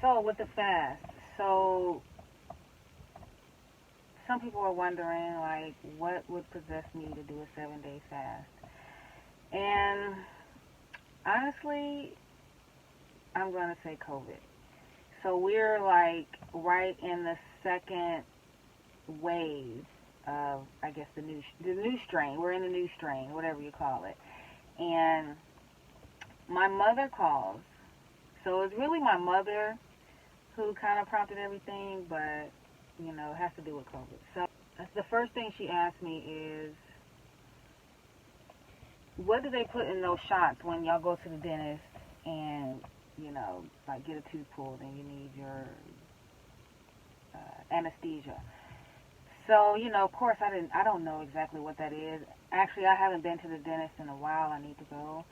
So with the fast, so some people are wondering like what would possess me to do a 7 day fast. And honestly, I'm gonna say COVID. So we're like right in the second wave of, I guess, the new strain. We're in the new strain, whatever you call it. And my mother calls. So it's really my mother who kind of prompted everything, but it has to do with COVID. So that's the first thing she asked me is, what do they put in those shots when y'all go to the dentist and like get a tooth pulled and you need your anesthesia? So of course, I don't know exactly what that is. Actually, I haven't been to the dentist in a while. I need to go,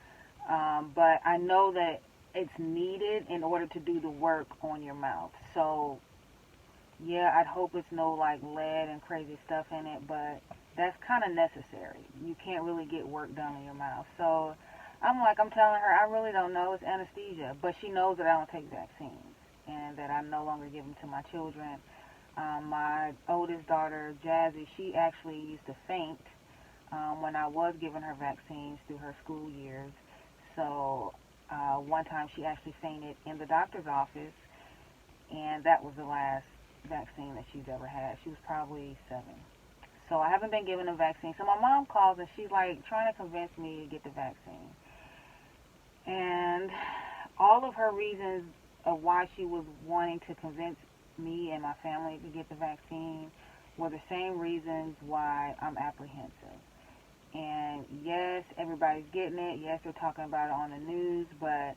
but I know that it's needed in order to do the work on your mouth. So yeah, I'd hope it's no like lead and crazy stuff in it, but that's kind of necessary. You can't really get work done in your mouth. So I'm telling her, I really don't know. It's anesthesia. But she knows that I don't take vaccines and that I no longer give them to my children. My oldest daughter, Jazzy, she actually used to faint when I was giving her vaccines through her school years. So one time she actually fainted in the doctor's office, and that was the last vaccine that she's ever had. She was probably 7. So I haven't been given a vaccine. So my mom calls and she's like trying to convince me to get the vaccine. And all of her reasons of why she was wanting to convince me and my family to get the vaccine were the same reasons why I'm apprehensive. And yes, everybody's getting it. Yes, they're talking about it on the news, but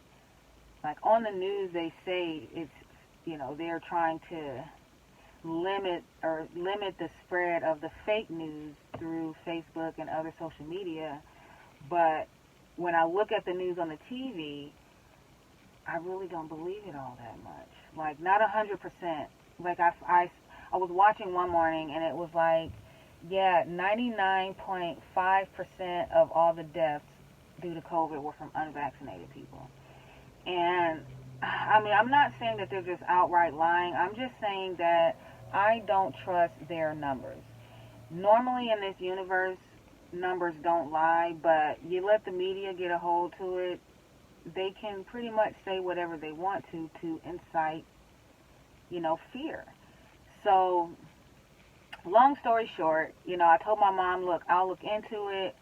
like on the news they say it's, they're trying to limit the spread of the fake news through Facebook and other social media. But when I look at the news on the TV, I really don't believe it all that much. Like, not 100%. Like, I was watching one morning and it was like, yeah, 99.5% of all the deaths due to COVID were from unvaccinated people. And I mean, I'm not saying that they're just outright lying. I'm just saying that I don't trust their numbers. Normally in this universe, numbers don't lie, but you let the media get a hold to it, they can pretty much say whatever they want to incite, fear. So, long story short, I told my mom, look, I'll look into it.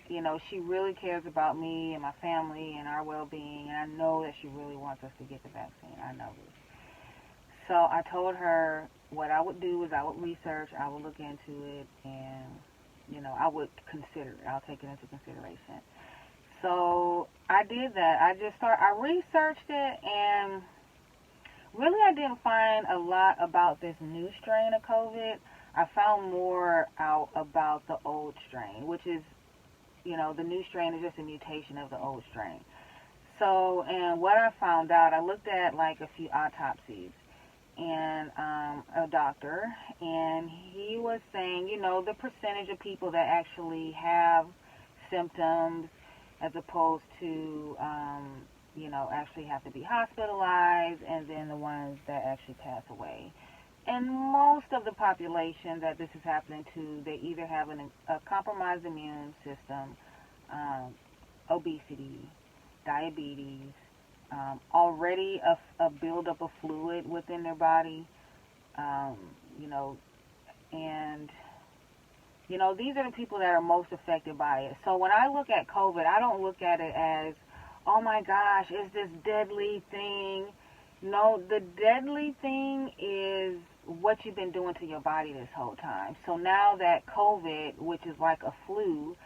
She really cares about me and my family and our well-being, and I know that she really wants us to get the vaccine. I know this. So I told her what I would do is I would research, I would look into it, and, I would consider it. I'll take it into consideration. So I did that. I researched it, and really I didn't find a lot about this new strain of COVID. I found more out about the old strain, which is, the new strain is just a mutation of the old strain. So, and what I found out, I looked at like a few autopsies and a doctor, and he was saying, the percentage of people that actually have symptoms as opposed to, actually have to be hospitalized, and then the ones that actually pass away. And most of the population that this is happening to, they either have a compromised immune system, obesity, diabetes, already a buildup of fluid within their body, um, you know, and, these are the people that are most affected by it. So when I look at COVID, I don't look at it as, oh my gosh, it's this deadly thing. No, the deadly thing is what you've been doing to your body this whole time. So now that COVID, which is like a flu,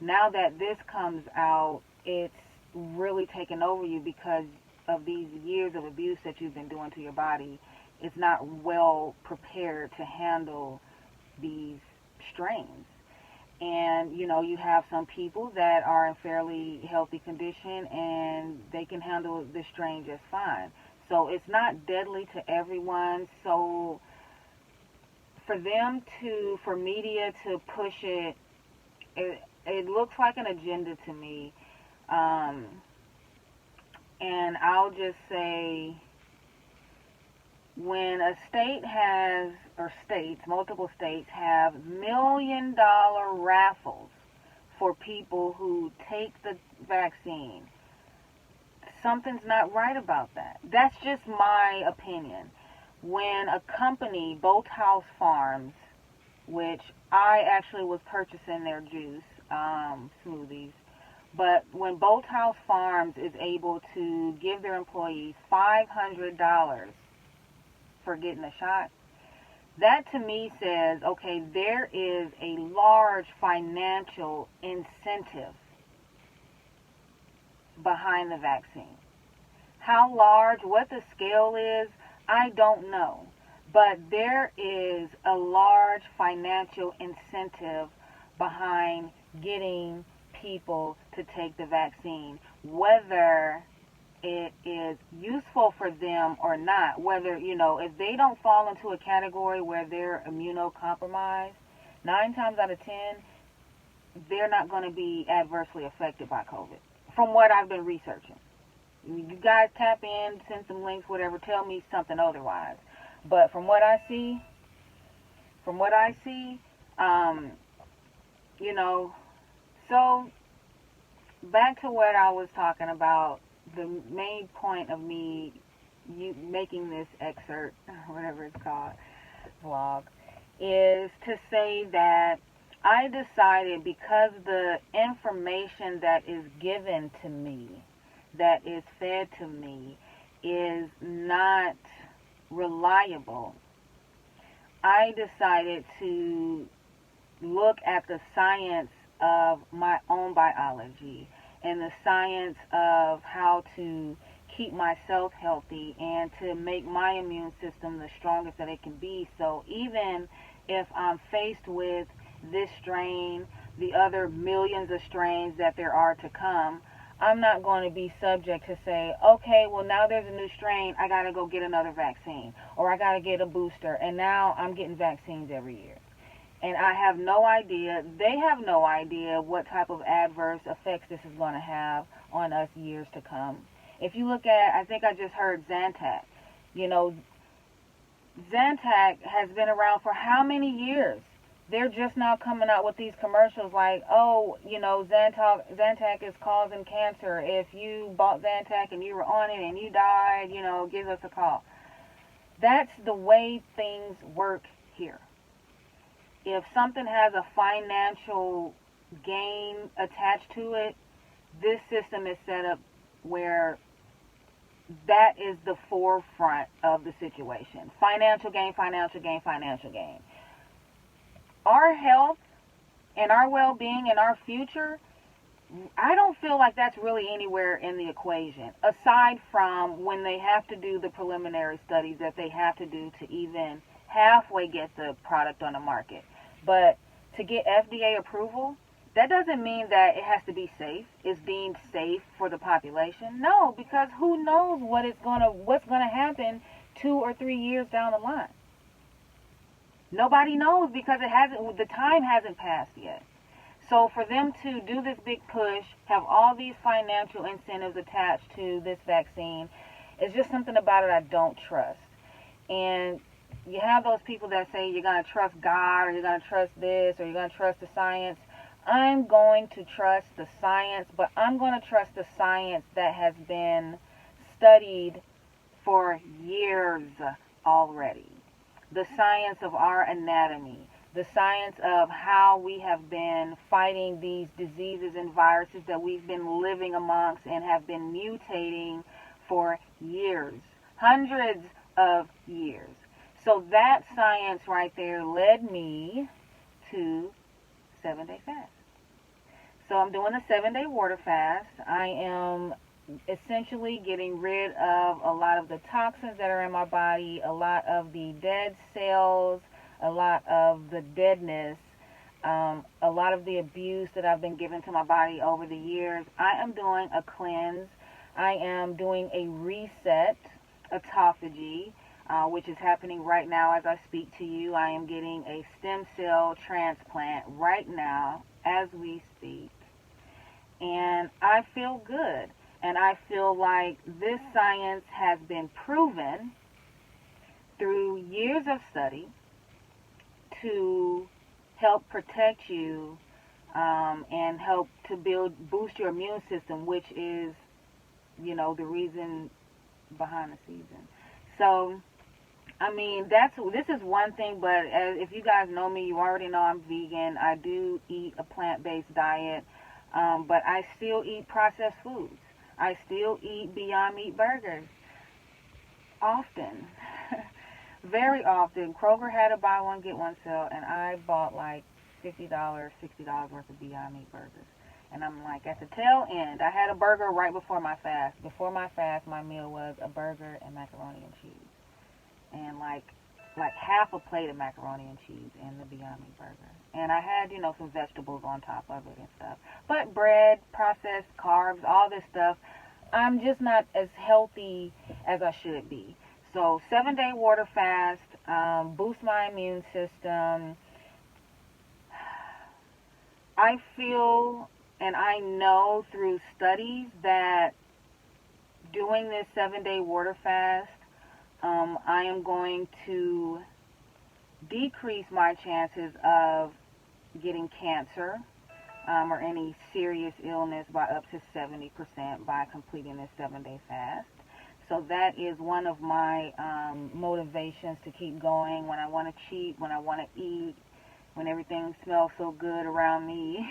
now that this comes out, it's really taken over you because of these years of abuse that you've been doing to your body. It's not well prepared to handle these strains. And, you have some people that are in fairly healthy condition and they can handle this strain just fine. So it's not deadly to everyone. So for media to push it, it looks like an agenda to me. And I'll just say, when a state has, or states, multiple states have $1 million raffles for people who take the vaccine, something's not right about that. That's just my opinion. When a company, Bolt House Farms, which I actually was purchasing their juice, smoothies, but when Bolt House Farms is able to give their employees $500 for getting a shot, that to me says, okay, there is a large financial incentive behind the vaccine. How large, what the scale is, I don't know. But there is a large financial incentive behind getting people to take the vaccine, whether it is useful for them or not. Whether, if they don't fall into a category where they're immunocompromised, 9 times out of 10, they're not going to be adversely affected by COVID, from what I've been researching. You guys tap in, send some links, whatever, tell me something otherwise. But from what I see, so back to what I was talking about, the main point of me making this excerpt, whatever it's called, vlog, is to say that I decided, because the information that is given to me, that is fed to me, is not reliable, I decided to look at the science of my own biology and the science of how to keep myself healthy and to make my immune system the strongest that it can be. So even if I'm faced with this strain, the other millions of strains that there are to come, I'm not going to be subject to say, okay, well, now there's a new strain, I got to go get another vaccine, or I got to get a booster, and now I'm getting vaccines every year. And I have no idea, they have no idea what type of adverse effects this is going to have on us years to come. If you look at, I think I just heard Zantac. Zantac has been around for how many years? They're just now coming out with these commercials like, oh, Zantac is causing cancer. If you bought Zantac and you were on it and you died, give us a call. That's the way things work here. If something has a financial gain attached to it, this system is set up where that is the forefront of the situation. Financial gain, financial gain, financial gain. Our health and our well-being and our future, I don't feel like that's really anywhere in the equation, aside from when they have to do the preliminary studies that they have to do to even halfway get the product on the market. But to get FDA approval, that doesn't mean that it has to be safe. It's deemed safe for the population. No, because who knows what's gonna happen 2 or 3 years down the line. Nobody knows, because the time hasn't passed yet. So for them to do this big push, have all these financial incentives attached to this vaccine, it's just something about it I don't trust. And you have those people that say you're going to trust God, or you're going to trust this, or you're going to trust the science. I'm going to trust the science, but I'm going to trust the science that has been studied for years already. The science of our anatomy, the science of how we have been fighting these diseases and viruses that we've been living amongst and have been mutating for years, hundreds of years. So that science right there led me to 7-day fast. So I'm doing a 7-day water fast. I am essentially getting rid of a lot of the toxins that are in my body, a lot of the dead cells, a lot of the deadness, a lot of the abuse that I've been given to my body over the years. I am doing a cleanse. I am doing a reset autophagy, which is happening right now as I speak to you. I am getting a stem cell transplant right now as we speak. And I feel good. And I feel like this science has been proven years of study to help protect you, and help to boost your immune system, which is, the reason behind the season. So, I mean, this is one thing, but if you guys know me, you already know I'm vegan. I do eat a plant-based diet, but I still eat processed foods. I still eat Beyond Meat burgers often, very often. Kroger had a buy one get one sale, and I bought like $50, $60 worth of Beyond Meat burgers. And I'm like, at the tail end, I had a burger right before my fast. Before my fast, my meal was a burger and macaroni and cheese, and like half a plate of macaroni and cheese in the Beyond Meat burger. And I had, some vegetables on top of it and stuff. But bread, processed carbs, all this stuff, I'm just not as healthy as I should be. So 7-day water fast, boost my immune system. I feel and I know through studies that doing this 7-day water fast, I am going to decrease my chances of getting cancer, or any serious illness by up to 70% by completing this 7-day fast. So that is one of my motivations to keep going when I want to cheat, when I want to eat, when everything smells so good around me.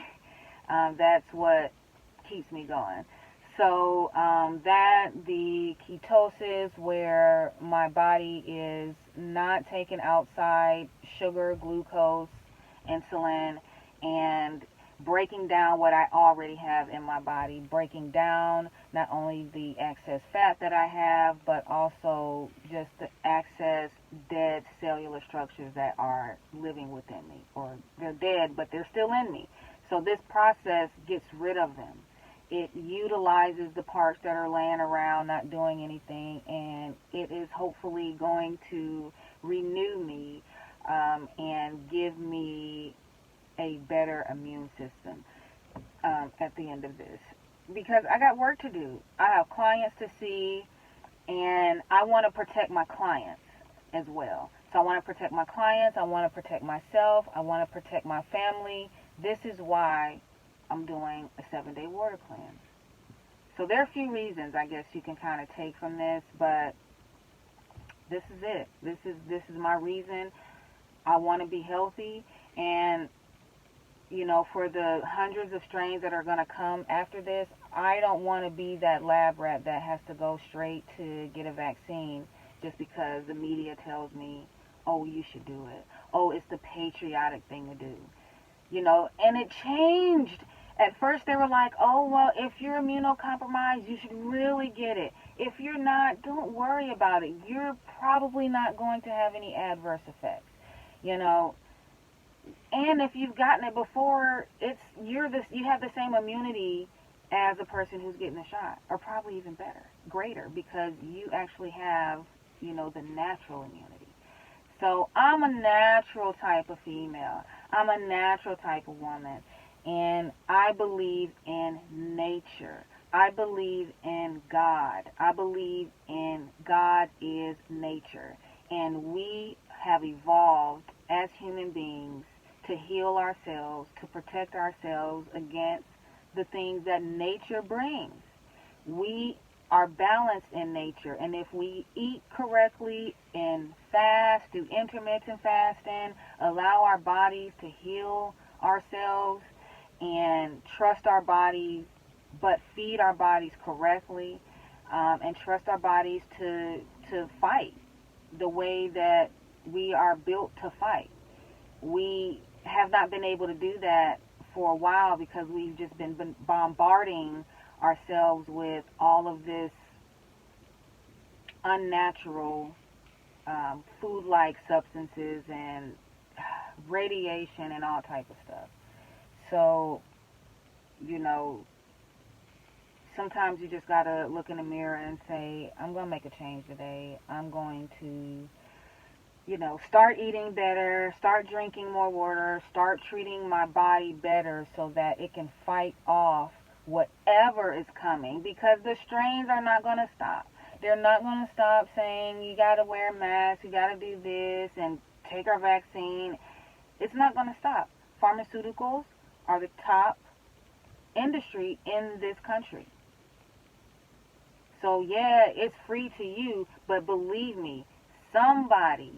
That's what keeps me going. So that, the ketosis, where my body is not taking outside sugar, glucose, insulin, and breaking down what I already have in my body, breaking down not only the excess fat that I have, but also just the excess dead cellular structures that are living within me, or they're dead, but they're still in me. So this process gets rid of them. It utilizes the parts that are laying around not doing anything, and it is hopefully going to renew me, and give me a better immune system at the end of this. Because I got work to do. I have clients to see, and I want to protect my clients as well. So I want to protect my clients, I want to protect myself, I want to protect my family. This is why I'm doing a 7-day water cleanse. So there are a few reasons, I guess, you can kind of take from this, but this is it. This is my reason. I want to be healthy, and for the hundreds of strains that are going to come after this, I don't want to be that lab rat that has to go straight to get a vaccine just because the media tells me, oh, you should do it. Oh, it's the patriotic thing to do. And it changed. At first they were like, oh, well, if you're immunocompromised, you should really get it. If you're not, don't worry about it. You're probably not going to have any adverse effects. And if you've gotten it before, you have the same immunity as a person who's getting the shot, or probably even better, greater, because you actually have, the natural immunity. So I'm a natural type of female. I'm a natural type of woman. And I believe in nature. I believe in God. I believe in God is nature. And we have evolved as human beings to heal ourselves, to protect ourselves against the things that nature brings. We are balanced in nature, and if we eat correctly and fast, do intermittent fasting, allow our bodies to heal ourselves and trust our bodies, but feed our bodies correctly, and trust our bodies to fight the way that we are built to fight. We have not been able to do that for a while because we've just been bombarding ourselves with all of this unnatural food-like substances and radiation and all type of stuff. So, sometimes you just gotta look in the mirror and say, I'm gonna make a change today. I'm going to start eating better, start drinking more water, start treating my body better so that it can fight off whatever is coming, because the strains are not going to stop. They're not going to stop saying you got to wear a mask, you got to do this, and take our vaccine. It's not going to stop. Pharmaceuticals are the top industry in this country. So yeah, it's free to you, but believe me, somebody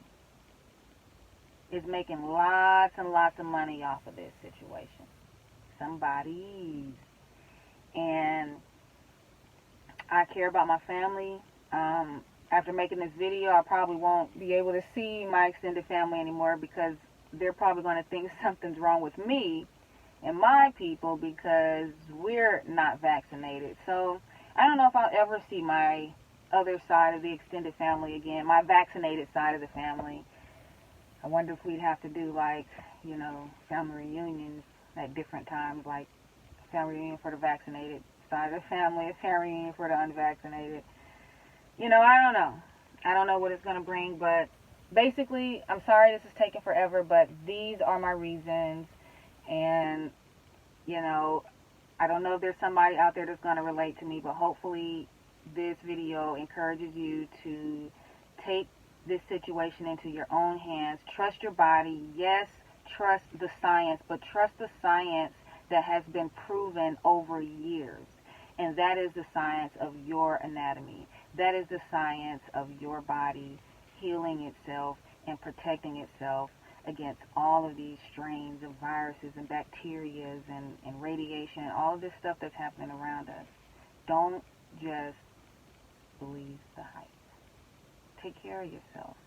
is making lots and lots of money off of this situation. Somebody's. And I care about my family. After making this video, I probably won't be able to see my extended family anymore because they're probably going to think something's wrong with me and my people because we're not vaccinated. So I don't know if I'll ever see my other side of the extended family again, my vaccinated side of the family. I wonder if we'd have to do like, family reunions at different times, like a family reunion for the vaccinated side of the family, a family reunion for the unvaccinated. I don't know. I don't know what it's going to bring, but basically, I'm sorry this is taking forever, but these are my reasons. And, I don't know if there's somebody out there that's going to relate to me, but hopefully this video encourages you to take this situation into your own hands. Trust your body. Yes, trust the science, but trust the science that has been proven over years. And that is the science of your anatomy. That is the science of your body healing itself and protecting itself against all of these strains of viruses and bacteria and radiation and all of this stuff that's happening around us. Don't just believe the hype. Take care of yourself.